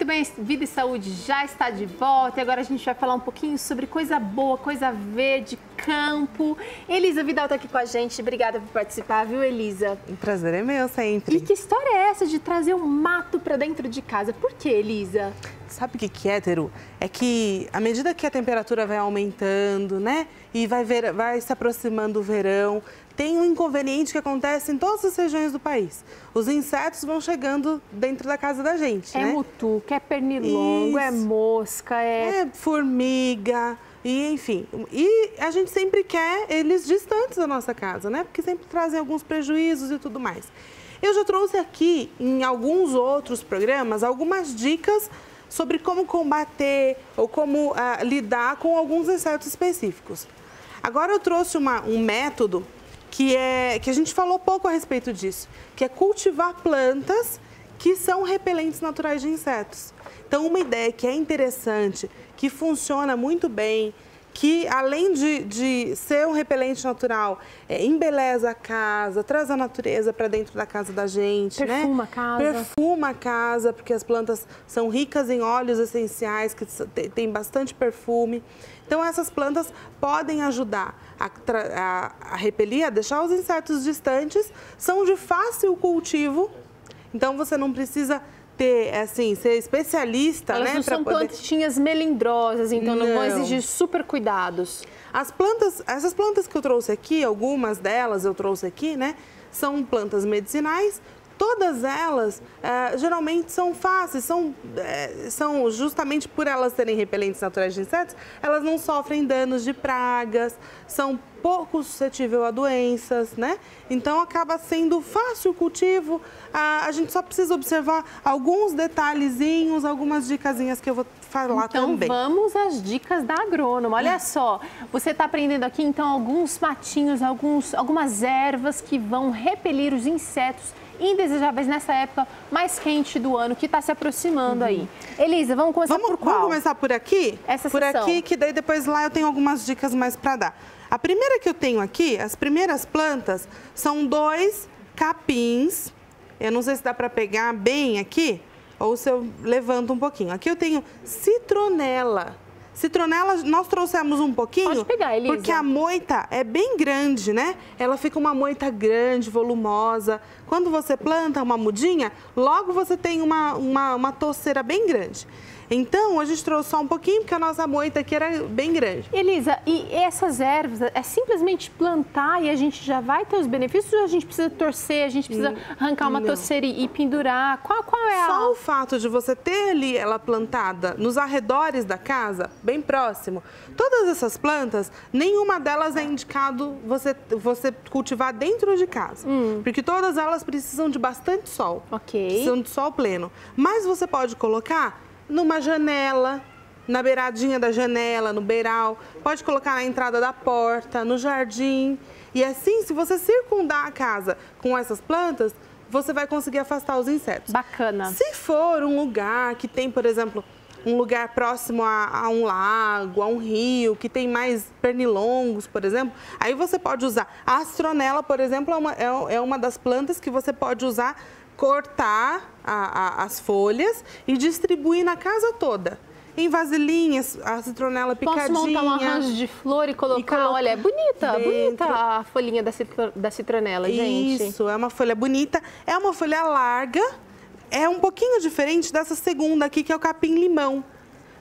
Muito bem, Vida e Saúde já está de volta e agora a gente vai falar um pouquinho sobre coisa boa, coisa verde, campo. Elisa Vidal está aqui com a gente, obrigada por participar, viu, Elisa? O prazer é meu sempre. E que história é essa de trazer um mato para dentro de casa? Por que, Elisa? Sabe o que é, Teru? É que à medida que a temperatura vai aumentando, né, e vai se aproximando o verão, tem um inconveniente que acontece em todas as regiões do país. Os insetos vão chegando dentro da casa da gente, né? É mutuca, é pernilongo, é mosca, é formiga, e enfim. E a gente sempre quer eles distantes da nossa casa, né? Porque sempre trazem alguns prejuízos e tudo mais. Eu já trouxe aqui, em alguns outros programas, algumas dicas sobre como combater ou como lidar com alguns insetos específicos. Agora eu trouxe um método que a gente falou pouco a respeito disso, que é cultivar plantas que são repelentes naturais de insetos. Então, uma ideia que é interessante, que funciona muito bem, que além de ser um repelente natural, embeleza a casa, traz a natureza para dentro da casa da gente, perfuma, né? A casa. Perfuma a casa, porque as plantas são ricas em óleos essenciais, que tem bastante perfume. Então, essas plantas podem ajudar a repelir, a deixar os insetos distantes, são de fácil cultivo, então você não precisa ter, assim, ser especialista, Elas né? Não são plantinhas melindrosas, então não vão exigir super cuidados. Essas plantas que eu trouxe aqui, algumas delas eu trouxe aqui, né? São plantas medicinais. Todas elas geralmente são fáceis, são justamente por elas serem repelentes naturais de insetos, elas não sofrem danos de pragas, são pouco suscetíveis a doenças, né? Então acaba sendo fácil o cultivo, a gente só precisa observar alguns detalhezinhos, algumas dicasinhas que eu vou falar também. Então vamos às dicas da agrônoma. Olha só, você está aprendendo aqui então alguns matinhos, algumas ervas que vão repelir os insetos indesejáveis nessa época mais quente do ano, que está se aproximando aí. Elisa, vamos começar por qual? Vamos começar por aqui? Essa por sessão. Aqui, que daí depois lá eu tenho algumas dicas mais para dar. A primeira que eu tenho aqui, as primeiras plantas, são 2 capins. Eu não sei se dá para pegar bem aqui, ou se eu levanto um pouquinho. Aqui eu tenho citronela. Citronela, nós trouxemos um pouquinho, pode pegar, Elisa, porque a moita é bem grande, né? Ela fica uma moita grande, volumosa. Quando você planta uma mudinha, logo você tem uma toceira bem grande. Então, a gente trouxe só um pouquinho, porque a nossa moita aqui era bem grande. Elisa, e essas ervas, é simplesmente plantar e a gente já vai ter os benefícios ou a gente precisa torcer, a gente precisa arrancar uma toceira e pendurar? Qual é a... Só o fato de você ter ali ela plantada nos arredores da casa, bem próximo, todas essas plantas, nenhuma delas é indicado você cultivar dentro de casa. Porque todas elas precisam de bastante sol. Ok. Precisam de sol pleno. Mas você pode colocar numa janela, na beiradinha da janela, no beiral, pode colocar na entrada da porta, no jardim. E assim, se você circundar a casa com essas plantas, você vai conseguir afastar os insetos. Bacana. Se for um lugar que tem, por exemplo, um lugar próximo a um lago, a um rio, que tem mais pernilongos, por exemplo, aí você pode usar. A astronela, por exemplo, é uma das plantas que você pode usar, cortar as folhas e distribuir na casa toda. Em vasilhinhas, a citronela picadinha. Posso montar um arranjo de flor e colocar? Olha, é bonita a folhinha da citronela, gente. Isso, é uma folha bonita, é uma folha larga, é um pouquinho diferente dessa segunda aqui, que é o capim-limão.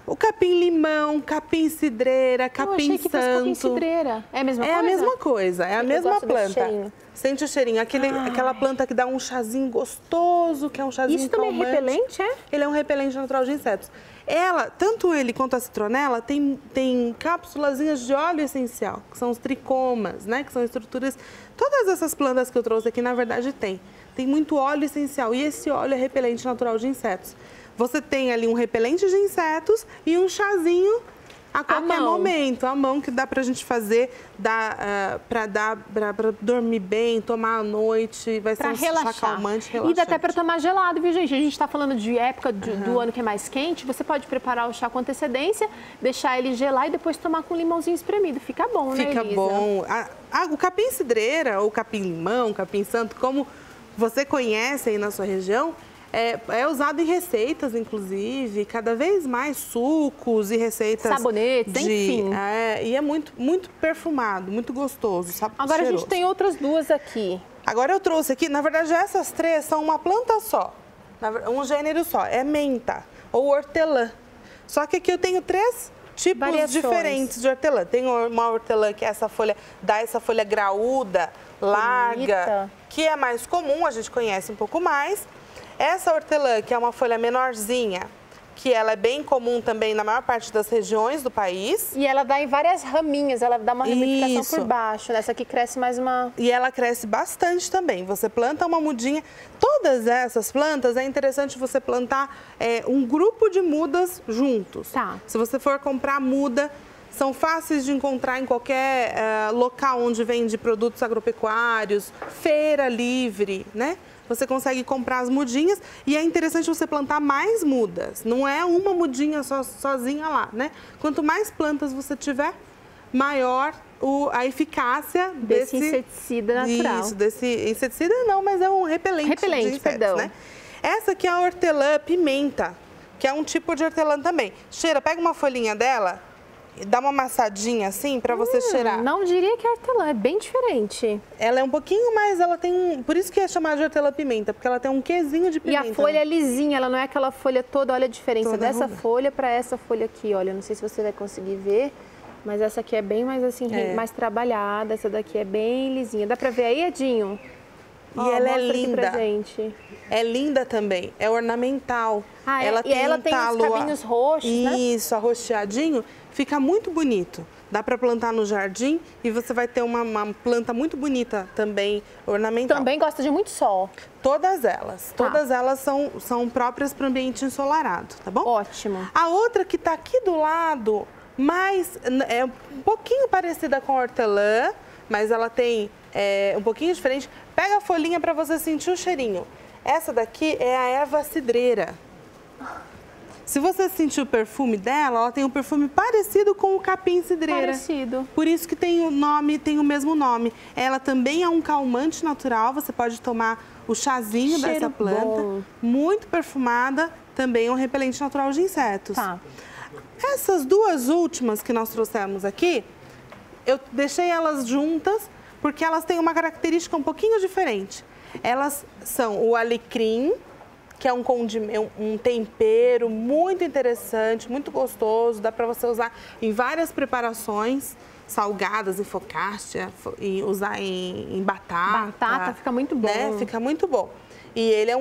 O capim-limão, capim-cidreira, capim-santo. Capim-cidreira. É a mesma coisa? É a mesma coisa, é a mesma planta. Sente o cheirinho, aquela planta que dá um chazinho gostoso, que é um chazinho calmante. Isso também é repelente, é? Ele é um repelente natural de insetos. Ela, tanto ele quanto a citronela, tem cápsulazinhas de óleo essencial, que são os tricomas, né? Que são estruturas... Todas essas plantas que eu trouxe aqui, na verdade, tem muito óleo essencial. E esse óleo é repelente natural de insetos. Você tem ali um repelente de insetos e um chazinho a qualquer momento, à mão, que dá pra gente fazer, pra dormir bem, tomar à noite, vai ser um chá calmante, relaxante. E dá até pra tomar gelado, viu, gente? A gente tá falando de época do ano que é mais quente, você pode preparar o chá com antecedência, deixar ele gelar e depois tomar com limãozinho espremido. Fica bom, né, Elisa? Fica bom. O capim-cidreira, ou capim-limão, capim-santo, como você conhece aí na sua região, É usado em receitas, inclusive, cada vez mais sucos e receitas. Sabonetes, enfim. E é muito, muito perfumado, muito gostoso. Agora cheiroso. A gente tem outras duas aqui. Agora eu trouxe aqui, na verdade, essas três são uma planta só, um gênero só, é menta ou hortelã. Só que aqui eu tenho três tipos diferentes de hortelã. Tem uma hortelã que é essa folha, dá essa folha graúda, larga, que é mais comum, a gente conhece um pouco mais. Essa hortelã, que é uma folha menorzinha, que ela é bem comum também na maior parte das regiões do país. E ela dá em várias raminhas, ela dá uma ramificação por baixo. Essa aqui cresce mais uma... E ela cresce bastante também. Você planta uma mudinha. Todas essas plantas, é interessante você plantar um grupo de mudas juntos. Tá. Se você for comprar muda, são fáceis de encontrar em qualquer local onde vende produtos agropecuários, feira livre, né? Você consegue comprar as mudinhas e é interessante você plantar mais mudas. Não é uma mudinha sozinha lá, né? Quanto mais plantas você tiver, maior a eficácia desse inseticida natural. Isso, desse inseticida não, mas é um repelente de insetos, perdão. Né? Essa aqui é a hortelã pimenta, que é um tipo de hortelã também. Cheira, pega uma folhinha dela e dá uma amassadinha assim para você cheirar. Não diria que é hortelã, é bem diferente. Ela é um pouquinho mais, ela tem por isso que é chamada de hortelã-pimenta, porque ela tem um quezinho de pimenta. E a folha é lisinha, ela não é aquela folha toda, olha a diferença toda dessa ruda. folha para essa folha aqui, olha, não sei se você vai conseguir ver, mas essa aqui é bem mais assim, mais trabalhada, essa daqui é bem lisinha. Dá para ver aí, Edinho? E ela é linda. Pra gente. É linda também, é ornamental. Ela tem ela tem os cabinhos roxos, né? Isso, arroxeadinho, fica muito bonito. Dá para plantar no jardim e você vai ter uma planta muito bonita também, ornamental. Também gosta de muito sol. Todas elas. Tá. Todas elas são próprias para o ambiente ensolarado, tá bom? Ótimo. A outra que está aqui do lado, é um pouquinho parecida com a hortelã, mas ela tem um pouquinho diferente. Pega a folhinha para você sentir o cheirinho. Essa daqui é a erva cidreira. Se você sentir o perfume dela, ela tem um perfume parecido com o capim cidreira. Parecido. Por isso que tem o mesmo nome. Ela também é um calmante natural, você pode tomar o chazinho dessa planta. Bom. Muito perfumada, também é um repelente natural de insetos. Tá. Essas duas últimas que nós trouxemos aqui, eu deixei elas juntas porque elas têm uma característica um pouquinho diferente. Elas são o alecrim, que é um tempero muito interessante, muito gostoso, dá para você usar em várias preparações, salgadas, em focaccia, e usar em batata. Batata fica muito bom. Né? Fica muito bom. E ele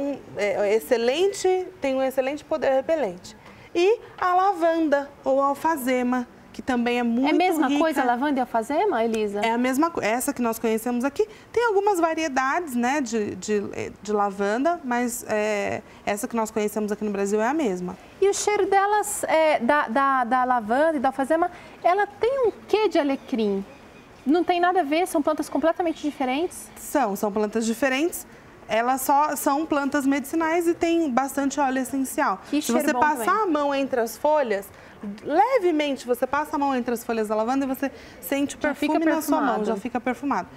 tem um excelente poder repelente. E a lavanda ou a alfazema, que também é muito rica. É a mesma coisa, lavanda e alfazema, Elisa? É a mesma coisa. Essa que nós conhecemos aqui, tem algumas variedades, né, de lavanda, mas essa que nós conhecemos aqui no Brasil é a mesma. E o cheiro delas, da lavanda e da alfazema, ela tem um quê de alecrim? Não tem nada a ver? São plantas completamente diferentes? São plantas diferentes. Elas só são plantas medicinais e tem bastante óleo essencial. Que cheiro Se você bom passar também. a mão entre as folhas, levemente você passa a mão entre as folhas da lavanda e você sente o perfume na sua mão, já fica perfumado.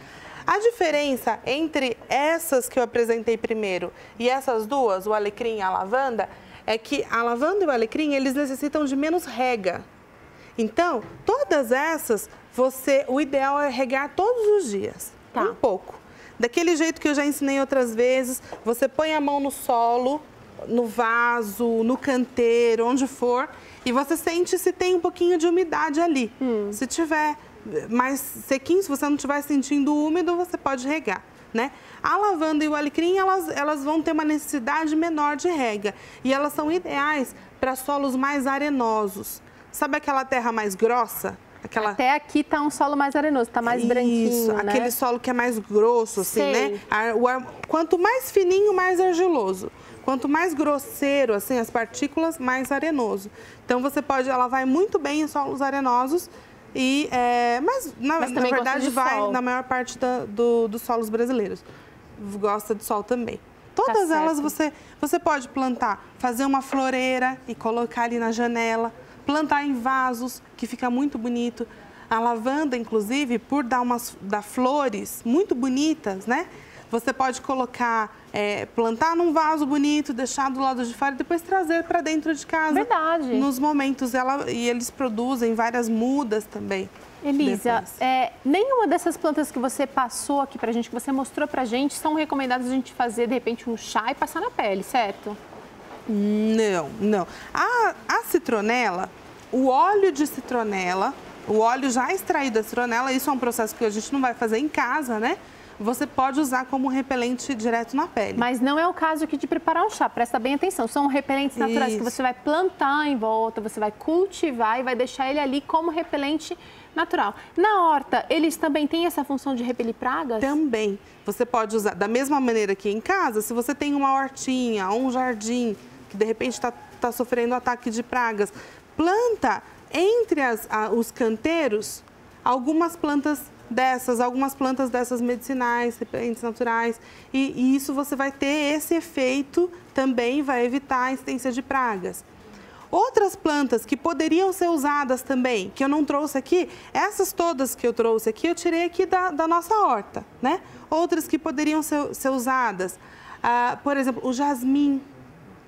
A diferença entre essas que eu apresentei primeiro e essas duas, o alecrim e a lavanda, é que a lavanda e o alecrim, eles necessitam de menos rega. Então, todas essas, o ideal é regar todos os dias, um pouco. Daquele jeito que eu já ensinei outras vezes, você põe a mão no solo, no vaso, no canteiro, onde for, e você sente se tem um pouquinho de umidade ali. Se tiver mais sequinho, se você não estiver sentindo úmido, você pode regar, né? A lavanda e o alecrim, elas vão ter uma necessidade menor de rega. E elas são ideais para solos mais arenosos. Sabe aquela terra mais grossa? Até aqui tá um solo mais arenoso, tá mais branquinho, Isso, né? aquele solo que é mais grosso, assim, Sei. né? Quanto mais fininho, mais argiloso. Quanto mais grosseiro, assim, as partículas, mais arenoso. Então, ela vai muito bem em solos arenosos, mas na verdade vai na maior parte dos solos brasileiros. Gosta de sol também. Todas elas você pode plantar, fazer uma floreira e colocar ali na janela. Plantar em vasos, que fica muito bonito. A lavanda, inclusive, por dar flores muito bonitas, né? Você pode colocar plantar num vaso bonito, deixar do lado de fora e depois trazer para dentro de casa. Verdade. Nos momentos, e eles produzem várias mudas também. Elisa, nenhuma dessas plantas que você passou aqui pra gente, que você mostrou pra gente, são recomendadas a gente fazer, de repente, um chá e passar na pele, certo? Não, não. A citronela, o óleo de citronela, o óleo já extraído da citronela, isso é um processo que a gente não vai fazer em casa, né? Você pode usar como repelente direto na pele. Mas não é o caso aqui de preparar um chá, presta bem atenção. São repelentes naturais que você vai plantar em volta, você vai cultivar e vai deixar ele ali como repelente natural. Na horta, eles também têm essa função de repelir pragas? Também. Você pode usar da mesma maneira que em casa, se você tem uma hortinha ou um jardim que de repente está sofrendo ataque de pragas, planta entre os canteiros algumas plantas dessas medicinais, repelentes naturais, e isso você vai ter esse efeito também, vai evitar a incidência de pragas. Outras plantas que poderiam ser usadas também, que eu não trouxe aqui, essas todas que eu trouxe aqui, eu tirei aqui da nossa horta, né? Outras que poderiam ser usadas, por exemplo, o jasmim,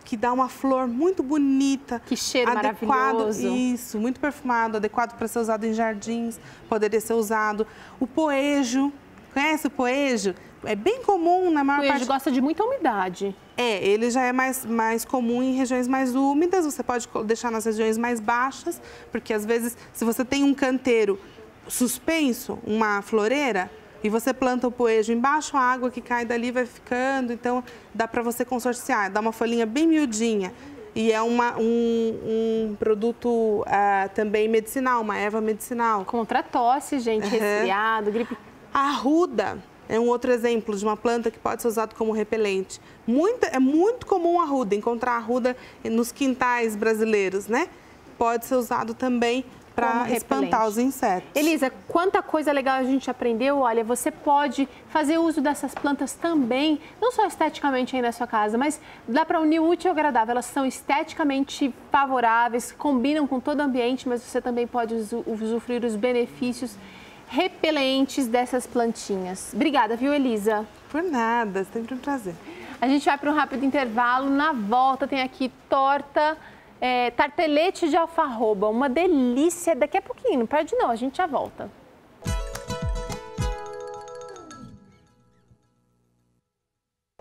que dá uma flor muito bonita. Que cheiro maravilhoso. Isso, muito perfumado, adequado para ser usado em jardins, poderia ser usado. O poejo, conhece o poejo? É bem comum na maior parte... O poejo gosta de muita umidade. Ele já é mais comum em regiões mais úmidas, você pode deixar nas regiões mais baixas, porque às vezes, se você tem um canteiro suspenso, uma floreira, e você planta o poejo embaixo, a água que cai dali vai ficando, então dá para você consorciar, dá uma folhinha bem miudinha. E é um produto também medicinal, uma erva medicinal. Contra tosse, gente, resfriado, gripe. A arruda é um outro exemplo de uma planta que pode ser usado como repelente. É muito comum a arruda, encontrar arruda nos quintais brasileiros, né? Pode ser usado também para espantar os insetos. Elisa, quanta coisa legal a gente aprendeu. Olha, você pode fazer uso dessas plantas também, não só esteticamente aí na sua casa, mas dá para unir o útil ao agradável. Elas são esteticamente favoráveis, combinam com todo o ambiente, mas você também pode usufruir os benefícios repelentes dessas plantinhas. Obrigada, viu, Elisa? Por nada, sempre um prazer. A gente vai para um rápido intervalo. Na volta tem aqui tartelete de alfarroba, uma delícia. Daqui a pouquinho, não perde não, a gente já volta.